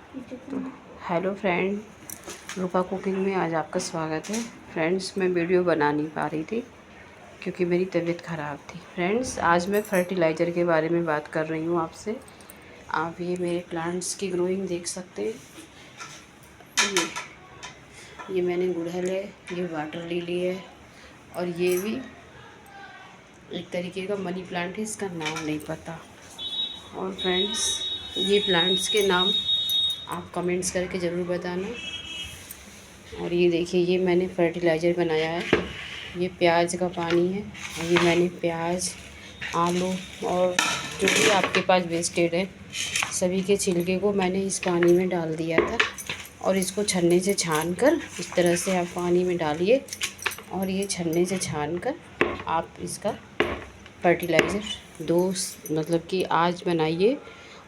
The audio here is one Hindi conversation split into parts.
तो हेलो फ्रेंड, रूपा कुकिंग में आज आपका स्वागत है। फ्रेंड्स, मैं वीडियो बना नहीं पा रही थी क्योंकि मेरी तबीयत ख़राब थी। फ्रेंड्स, आज मैं फर्टिलाइज़र के बारे में बात कर रही हूँ आपसे। आप ये मेरे प्लांट्स की ग्रोइंग देख सकते हैं। ये मैंने गुड़हल है, ये वाटर लिली है, और ये भी एक तरीके का मनी प्लांट है, इसका नाम नहीं पता। और फ्रेंड्स, ये प्लांट्स के नाम आप कमेंट्स करके ज़रूर बताना। और ये देखिए, ये मैंने फर्टिलाइज़र बनाया है। ये प्याज का पानी है, और ये मैंने प्याज, आलू और जो भी आपके पास वेस्टेड है सभी के छिलके को मैंने इस पानी में डाल दिया था। और इसको छन्ने से छान कर इस तरह से आप पानी में डालिए, और ये छन्ने से छान कर आप इसका फर्टिलाइज़र मतलब कि आज बनाइए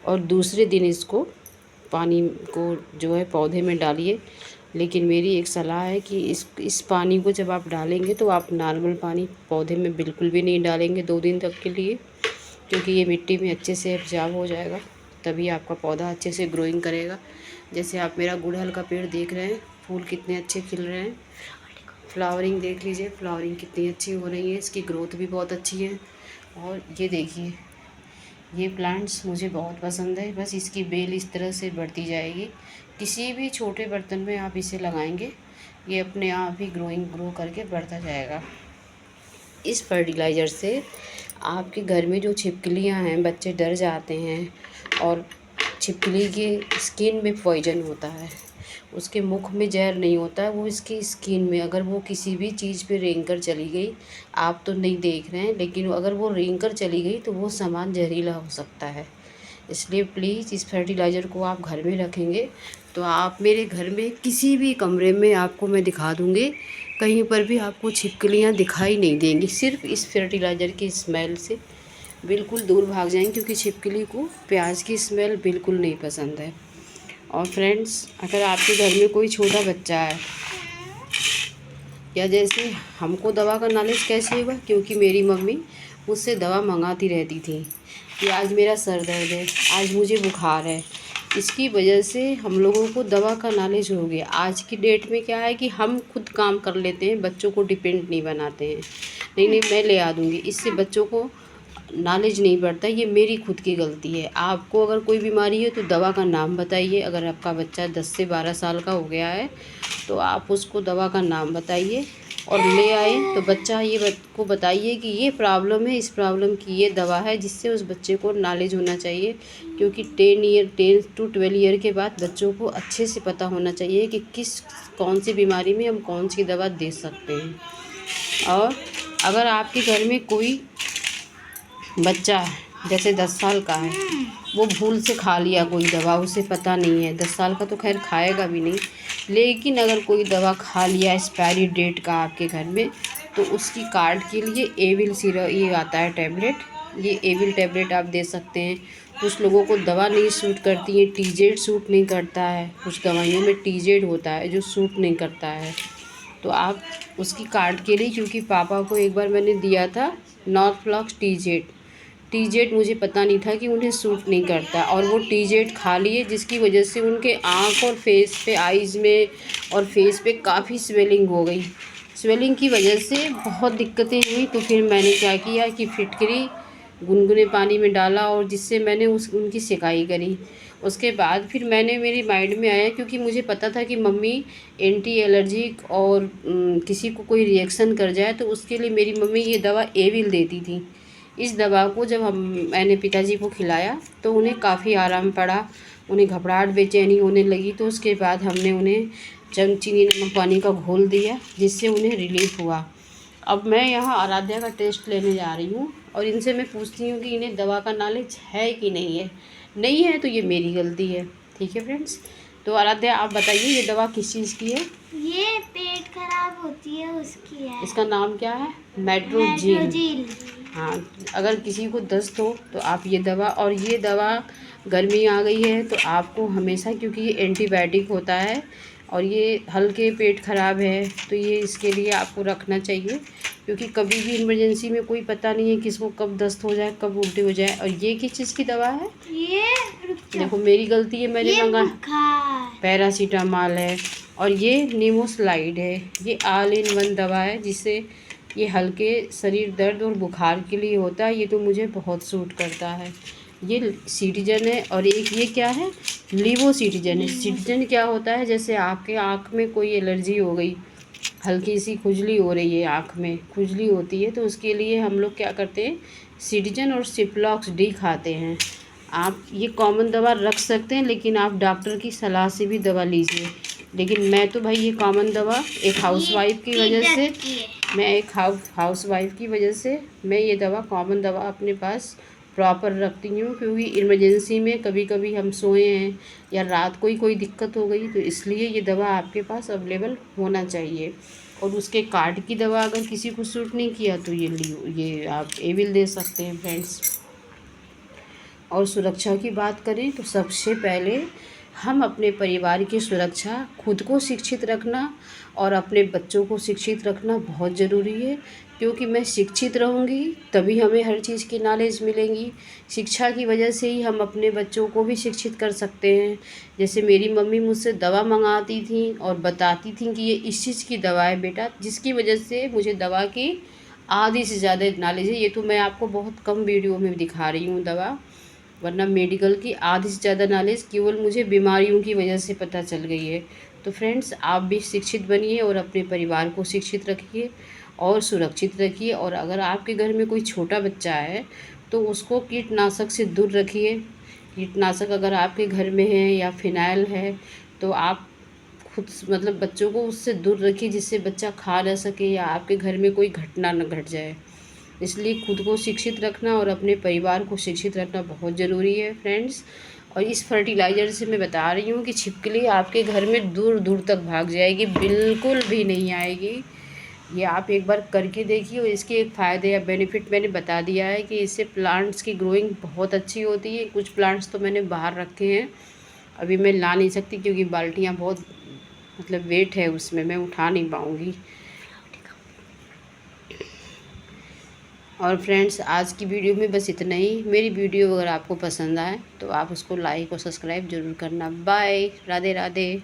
और दूसरे दिन इसको पानी को जो है पौधे में डालिए। लेकिन मेरी एक सलाह है कि इस पानी को जब आप डालेंगे तो आप नॉर्मल पानी पौधे में बिल्कुल भी नहीं डालेंगे 2 दिन तक के लिए, क्योंकि ये मिट्टी में अच्छे से एब्जॉर्ब हो जाएगा, तभी आपका पौधा अच्छे से ग्रोइंग करेगा। जैसे आप मेरा गुड़हल का पेड़ देख रहे हैं, फूल कितने अच्छे खिल रहे हैं। फ्लावरिंग देख लीजिए, फ्लावरिंग कितनी अच्छी हो रही है, इसकी ग्रोथ भी बहुत अच्छी है। और ये देखिए, ये प्लांट्स मुझे बहुत पसंद है। बस इसकी बेल इस तरह से बढ़ती जाएगी। किसी भी छोटे बर्तन में आप इसे लगाएंगे, ये अपने आप ही ग्रो करके बढ़ता जाएगा। इस फर्टिलाइज़र से आपके घर में जो छिपकलियां हैं, बच्चे डर जाते हैं, और छिपकली के स्किन में पॉइजन होता है, उसके मुख में जहर नहीं होता है, वो इसकी स्किन में, अगर वो किसी भी चीज़ पे रेंग कर चली गई, आप तो नहीं देख रहे हैं, लेकिन अगर वो रेंग कर चली गई तो वो सामान जहरीला हो सकता है। इसलिए प्लीज़ इस फर्टिलाइज़र को आप घर में रखेंगे तो आप मेरे घर में किसी भी कमरे में आपको मैं दिखा दूँगी, कहीं पर भी आपको छिपकलियाँ दिखाई नहीं देंगी। सिर्फ इस फर्टिलाइज़र की स्मेल से बिल्कुल दूर भाग जाएंगी, क्योंकि छिपकली को प्याज की स्मेल बिल्कुल नहीं पसंद है। और फ्रेंड्स, अगर आपके घर में कोई छोटा बच्चा है, या जैसे हमको दवा का नॉलेज कैसे हुआ, क्योंकि मेरी मम्मी मुझसे दवा मंगाती रहती थी कि आज मेरा सर दर्द है, आज मुझे बुखार है। इसकी वजह से हम लोगों को दवा का नॉलेज हो गया। आज की डेट में क्या है कि हम खुद काम कर लेते हैं, बच्चों को डिपेंड नहीं बनाते हैं। नहीं नहीं, मैं ले आ दूँगी, इससे बच्चों को नॉलेज नहीं बढ़ता। ये मेरी खुद की गलती है। आपको अगर कोई बीमारी है तो दवा का नाम बताइए। अगर आपका बच्चा 10 से 12 साल का हो गया है तो आप उसको दवा का नाम बताइए और ले आए, तो बच्चा ये को बताइए कि ये प्रॉब्लम है, इस प्रॉब्लम की ये दवा है, जिससे उस बच्चे को नॉलेज होना चाहिए। क्योंकि 10 to 12 ईयर के बाद बच्चों को अच्छे से पता होना चाहिए कि कौन सी बीमारी में हम कौन सी दवा दे सकते हैं। और अगर आपके घर में कोई बच्चा है जैसे 10 साल का है, वो भूल से खा लिया कोई दवा, उसे पता नहीं है, 10 साल का तो खैर खाएगा भी नहीं, लेकिन अगर कोई दवा खा लिया एक्सपायरी डेट का आपके घर में, तो उसकी कार्ड के लिए एविल सिरप ये आता है टैबलेट, ये एविल टैबलेट आप दे सकते हैं। कुछ लोगों को दवा नहीं सूट करती है, टीजेड सूट नहीं करता है, कुछ दवाइयों में टीजेड होता है जो सूट नहीं करता है, तो आप उसकी कार्ड के लिए, क्योंकि पापा को एक बार मैंने दिया था नॉर्फ्लॉक्स टीजेड मुझे पता नहीं था कि उन्हें सूट नहीं करता, और वो टीजेड खा लिए, जिसकी वजह से उनके आँख और फेस पे, आइज़ में और फेस पे काफ़ी स्वेलिंग हो गई। स्वेलिंग की वजह से बहुत दिक्कतें हुई। तो फिर मैंने क्या किया कि फिटकरी गुनगुने पानी में डाला, और जिससे मैंने उनकी सिकाई करी। उसके बाद फिर मेरी माइंड में आया, क्योंकि मुझे पता था कि मम्मी एंटी एलर्जिक और किसी को कोई रिएक्शन कर जाए तो उसके लिए मेरी मम्मी ये दवा एविल देती थी। इस दवा को जब मैंने पिताजी को खिलाया तो उन्हें काफ़ी आराम पड़ा, उन्हें घबराहट बेचैनी होने लगी। तो उसके बाद हमने उन्हें चीनी नमक पानी का घोल दिया, जिससे उन्हें रिलीफ हुआ। अब मैं यहाँ आराध्या का टेस्ट लेने जा रही हूँ, और इनसे मैं पूछती हूँ कि इन्हें दवा का नॉलेज है कि नहीं है। नहीं है तो ये मेरी गलती है, ठीक है फ्रेंड्स। तो आराध्या, आप बताइए ये दवा किस चीज़ की है? ये पेट खराब होती है उसकी है। इसका नाम क्या है? मेट्रोजील। हाँ, अगर किसी को दस्त हो तो आप ये दवा, और ये दवा गर्मी आ गई है तो आपको हमेशा, क्योंकि ये एंटीबायोटिक होता है, और ये हल्के पेट ख़राब है तो ये इसके लिए आपको रखना चाहिए, क्योंकि कभी भी इमरजेंसी में कोई पता नहीं है किसको कब दस्त हो जाए, कब उल्टी हो जाए। और ये किस चीज़ की दवा है? ये देखो मेरी गलती है, मैंने मंगा बुखार। पैरासीटामॉल है। और ये नीमोस्लाइड है। ये ऑल इन वन दवा है, जिससे ये हल्के शरीर दर्द और बुखार के लिए होता है। ये तो मुझे बहुत सूट करता है। ये सिटीजन है। और एक ये क्या है? लीवो सिटीजन है। सिटीजन क्या होता है? जैसे आपके आँख में कोई एलर्जी हो गई, हल्की सी खुजली हो रही है, आँख में खुजली होती है, तो उसके लिए हम लोग क्या करते हैं, सिटीजन और सिप्लॉक्स डी खाते हैं। आप ये कॉमन दवा रख सकते हैं, लेकिन आप डॉक्टर की सलाह से भी दवा लीजिए। लेकिन मैं तो भाई ये कॉमन दवा एक हाउसवाइफ की वजह से, हाउसवाइफ की वजह से मैं ये दवा कॉमन दवा अपने पास प्रॉपर रखती हूँ, क्योंकि इमरजेंसी में कभी कभी हम सोए हैं या रात को ही कोई दिक्कत हो गई, तो इसलिए ये दवा आपके पास अवेलेबल होना चाहिए। और उसके कार्ड की दवा अगर किसी को सूट नहीं किया तो ये आप एविल दे सकते हैं फ्रेंड्स। और सुरक्षा की बात करें तो सबसे पहले हम अपने परिवार की सुरक्षा, खुद को शिक्षित रखना और अपने बच्चों को शिक्षित रखना बहुत ज़रूरी है, क्योंकि मैं शिक्षित रहूँगी तभी हमें हर चीज़ की नॉलेज मिलेंगी। शिक्षा की वजह से ही हम अपने बच्चों को भी शिक्षित कर सकते हैं। जैसे मेरी मम्मी मुझसे दवा मंगाती थी और बताती थी कि ये इस चीज़ की दवा है बेटा, जिसकी वजह से मुझे दवा की आधी से ज़्यादा नॉलेज है। ये तो मैं आपको बहुत कम वीडियो में दिखा रही हूँ दवा, वरना मेडिकल की आधी से ज़्यादा नॉलेज केवल मुझे बीमारियों की वजह से पता चल गई है। तो फ्रेंड्स, आप भी शिक्षित बनिए और अपने परिवार को शिक्षित रखिए और सुरक्षित रखिए। और अगर आपके घर में कोई छोटा बच्चा है तो उसको कीटनाशक से दूर रखिए। कीटनाशक अगर आपके घर में है या फिनाइल है तो आप खुद मतलब बच्चों को उससे दूर रखिए, जिससे बच्चा खा ना सके या आपके घर में कोई घटना न घट जाए। इसलिए खुद को शिक्षित रखना और अपने परिवार को शिक्षित रखना बहुत ज़रूरी है फ्रेंड्स। और इस फर्टिलाइज़र से मैं बता रही हूँ कि छिपकली आपके घर में दूर दूर तक भाग जाएगी, बिल्कुल भी नहीं आएगी। ये आप एक बार करके देखिए। और इसके एक फ़ायदे या बेनिफिट मैंने बता दिया है कि इससे प्लांट्स की ग्रोइंग बहुत अच्छी होती है। कुछ प्लांट्स तो मैंने बाहर रखे हैं, अभी मैं ला नहीं सकती क्योंकि बाल्टियाँ बहुत मतलब वेट है उसमें, मैं उठा नहीं पाऊँगी। और फ्रेंड्स, आज की वीडियो में बस इतना ही। मेरी वीडियो अगर आपको पसंद आए तो आप उसको लाइक और सब्सक्राइब ज़रूर करना। बाय, राधे राधे।